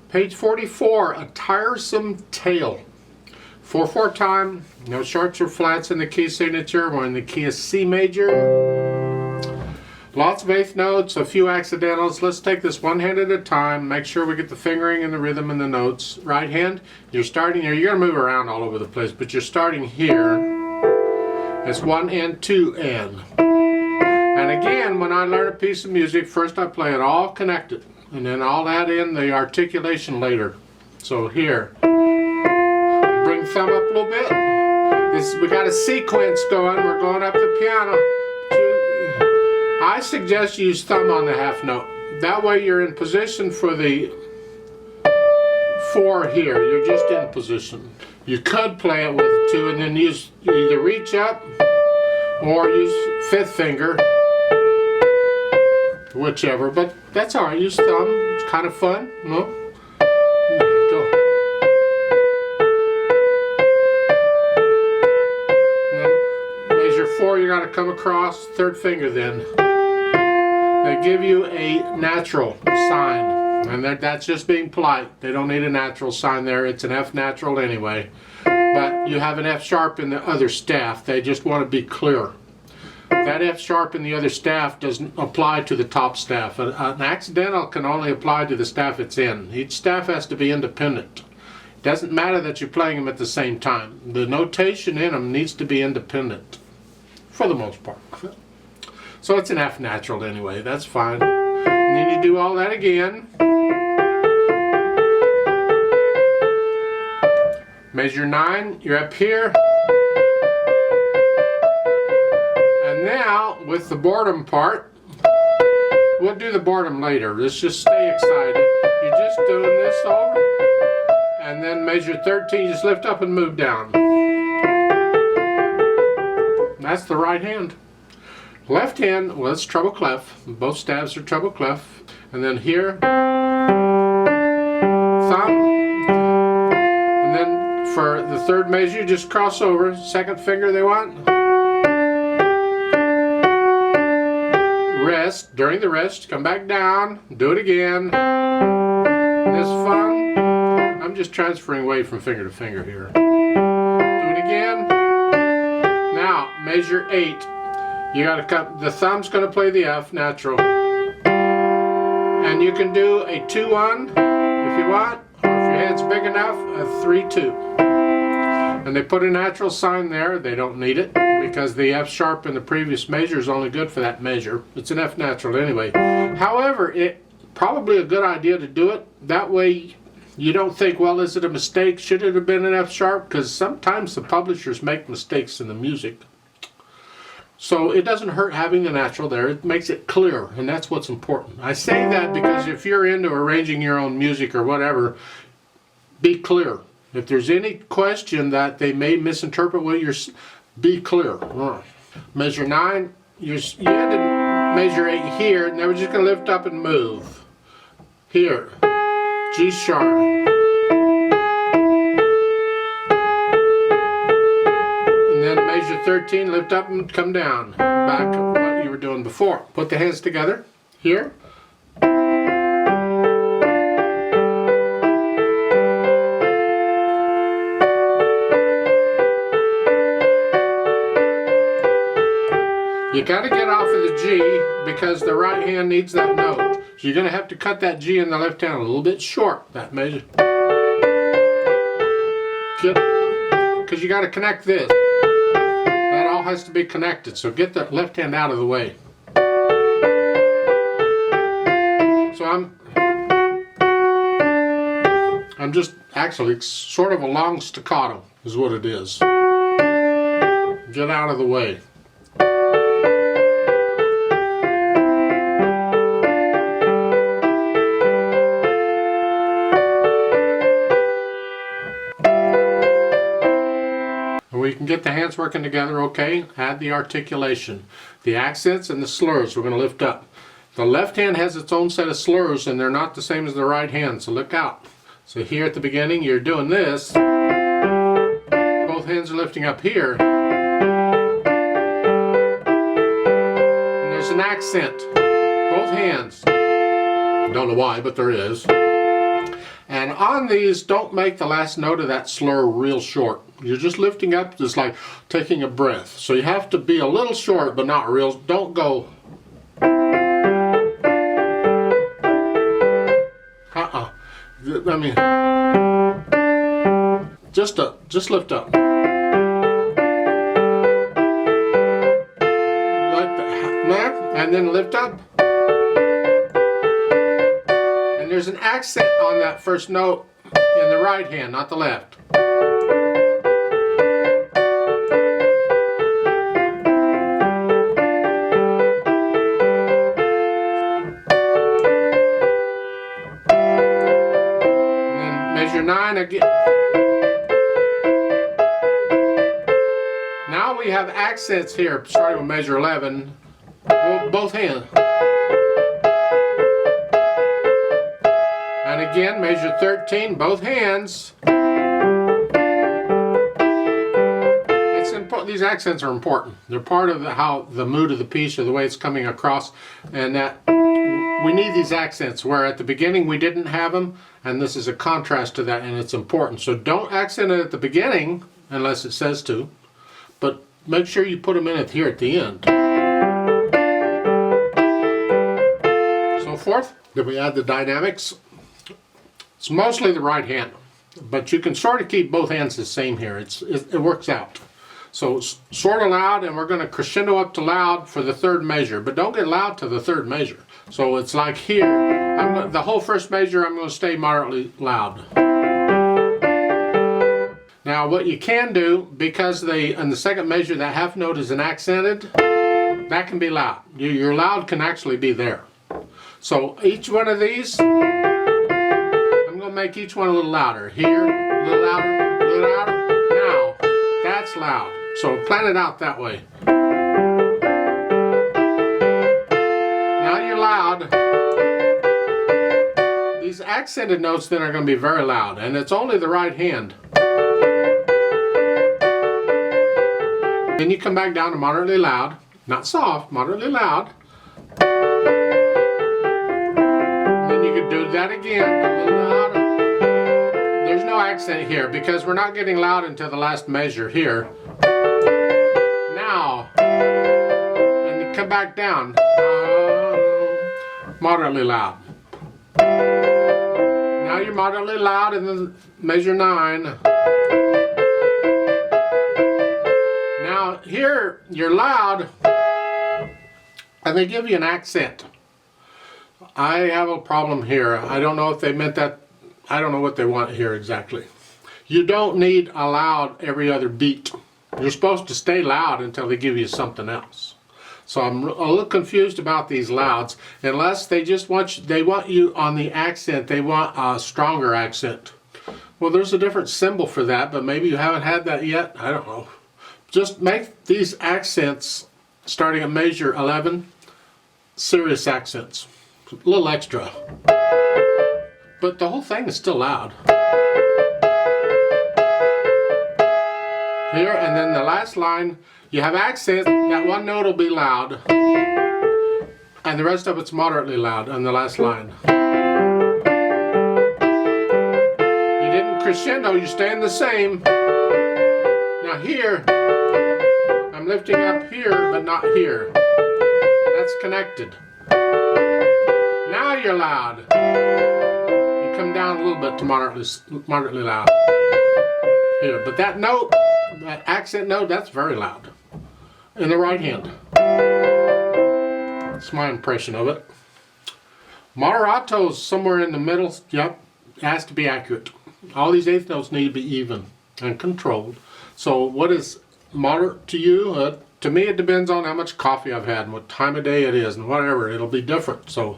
Page 44, A Tiresome Tale. 4/4 time, no sharps or flats in the key signature. We're in the key of C major. Lots of eighth notes, a few accidentals. Let's take this one hand at a time. Make sure we get the fingering and the rhythm and the notes. Right hand, you're starting here. You're going to move around all over the place, but you're starting here. It's 1 and 2 and. And again, when I learn a piece of music, first I play it all connected, and then I'll add in the articulation later. So here, bring thumb up a little bit. We got a sequence going. We're going up the piano. I suggest you use thumb on the half note. That way you're in position for the 4 here. You're just in position. You could play it with 2 and then use either reach up or use 5th finger, whichever. But that's all right. Use thumb. It's kind of fun. No? Go. And then measure 4. You got to come across 3rd finger then. They give you a natural sign, and that's just being polite. They don't need a natural sign there. It's an F natural anyway. But you have an F sharp in the other staff. They just want to be clear. That F sharp in the other staff doesn't apply to the top staff. An accidental can only apply to the staff it's in. Each staff has to be independent. It doesn't matter that you're playing them at the same time. The notation in them needs to be independent, for the most part. So it's an F natural anyway, that's fine. And then you do all that again. Measure 9, you're up here. And now, with the boredom part, we'll do the boredom later. Let's just stay excited. You're just doing this over. And then measure 13, just lift up and move down. That's the right hand. Left hand, well, it's treble clef. Both staves are treble clef. And then here, thumb. And then for the 3rd measure, just cross over. 2nd finger they want. Rest. During the rest, come back down. Do it again. This fun. I'm just transferring away from finger to finger here. Do it again. Now, measure 8. You gotta cut, the thumb's gonna play the F natural. And you can do a 2-1 if you want, or if your hand's big enough, a 3-2. And they put a natural sign there. They don't need it because the F sharp in the previous measure is only good for that measure. It's an F natural anyway. However, it's probably a good idea to do it. That way you don't think, well, is it a mistake? Should it have been an F sharp? Because sometimes the publishers make mistakes in the music. So it doesn't hurt having the natural there. It makes it clear, and that's what's important. I say that because if you're into arranging your own music or whatever, be clear. If there's any question that they may misinterpret what you're, be clear. Measure 9, you had to measure 8 here, and then we're just going to lift up and move. Here, G sharp. 13, lift up and come down. Back to what you were doing before. Put the hands together. Here. You got to get off of the G because the right hand needs that note. So you're going to have to cut that G in the left hand a little bit short, that measure. Because you got to connect this. That all has to be connected, so get the left hand out of the way. So I'm just actually sort of a long staccato is what it is. Get out of the way. We can get the hands working together, okay? Add the articulation. The accents and the slurs we're going to lift up. The left hand has its own set of slurs and they're not the same as the right hand, so look out. So here at the beginning you're doing this. Both hands are lifting up here. And there's an accent. Both hands. Don't know why, but there is. And on these, don't make the last note of that slur real short. You're just lifting up, just like taking a breath. So you have to be a little short, but not real. Don't go. I mean, just lift up. Like that. And then lift up. And there's an accent on that first note in the right hand, not the left. Measure 9 again. Now we have accents here, starting with measure 11, both hands. And again, measure 13, both hands. It's important. These accents are important. They're part of how the mood of the piece or the way it's coming across, and that we need these accents where at the beginning we didn't have them, and this is a contrast to that, and it's important. So don't accent it at the beginning unless it says to, but make sure you put them in it here at the end. So forth. Then we add the dynamics. It's mostly the right hand, but you can sort of keep both hands the same here. It works out. So sort of loud, and we're going to crescendo up to loud for the third measure, but don't get loud to the third measure. So it's like here, the whole first measure I'm going to stay moderately loud. Now what you can do, because in the second measure that half note is an accented, that can be loud. Your loud can actually be there. So each one of these, I'm going to make each one a little louder. Here, a little louder, a little louder. Now, that's loud. So plan it out that way. Now you're loud. These accented notes then are going to be very loud, and it's only the right hand. Then you come back down to moderately loud, not soft, moderately loud. Then you can do that again, a little louder. There's no accent here because we're not getting loud until the last measure here. Now, and you come back down, moderately loud. Now you're moderately loud, and then measure 9. Now here you're loud, and they give you an accent. I have a problem here. I don't know if they meant that. I don't know what they want here exactly. You don't need a loud every other beat. You're supposed to stay loud until they give you something else. So I'm a little confused about these louds, unless they just want you on the accent. They want a stronger accent. Well, there's a different symbol for that, but maybe you haven't had that yet. I don't know. Just make these accents, starting at measure 11, serious accents. A little extra. But the whole thing is still loud. Here, and then the last line, you have accent, that one note will be loud, and the rest of it's moderately loud on the last line. You didn't crescendo, you're staying the same. Now here, I'm lifting up here, but not here. That's connected. Now you're loud. You come down a little bit to moderately loud. Here, but that note, that accent note, that's very loud. In the right hand. That's my impression of it. Moderato's somewhere in the middle. Yep, it has to be accurate. All these eighth notes need to be even and controlled. So what is moderate to you? To me, it depends on how much coffee I've had and what time of day it is and whatever. It'll be different. So.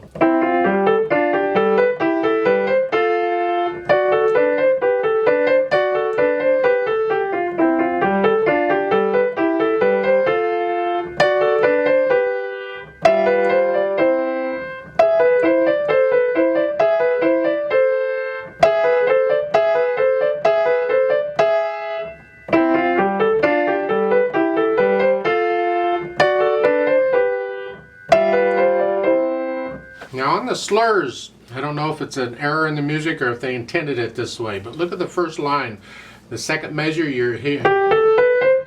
Now on the slurs, I don't know if it's an error in the music or if they intended it this way, but look at the first line. The second measure, you're here.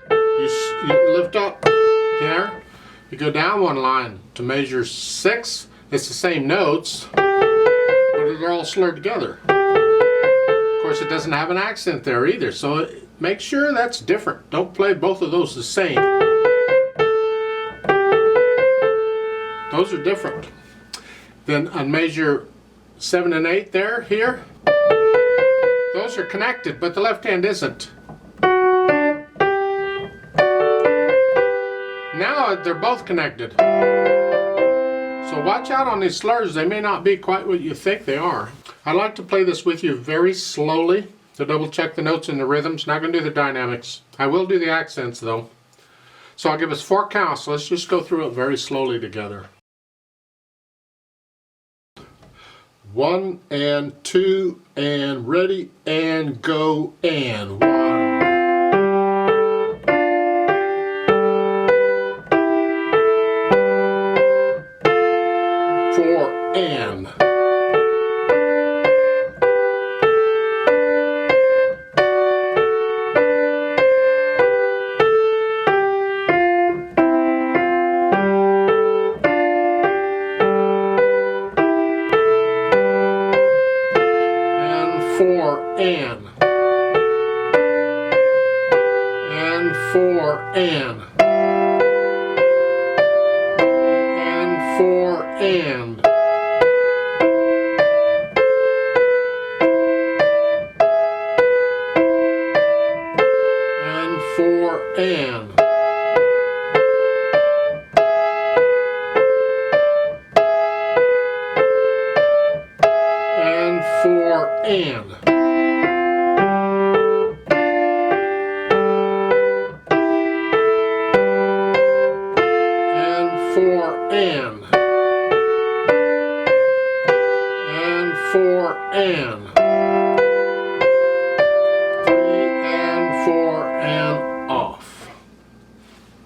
You lift up there. You go down one line to measure 6. It's the same notes, but they're all slurred together. Of course, it doesn't have an accent there either, so make sure that's different. Don't play both of those the same. Those are different. Then on measure 7 and 8 there, here, those are connected, but the left hand isn't. Now they're both connected. So watch out on these slurs. They may not be quite what you think they are. I like to play this with you very slowly to double check the notes and the rhythms. Not going to do the dynamics. I will do the accents though. So I'll give us 4 counts. So let's just go through it very slowly together. 1 and 2 and ready and go and 1. 4 and. And 4 and. And 4 and. And 4 and. And 4 and. And 4 and. And 4 and. And 4 and.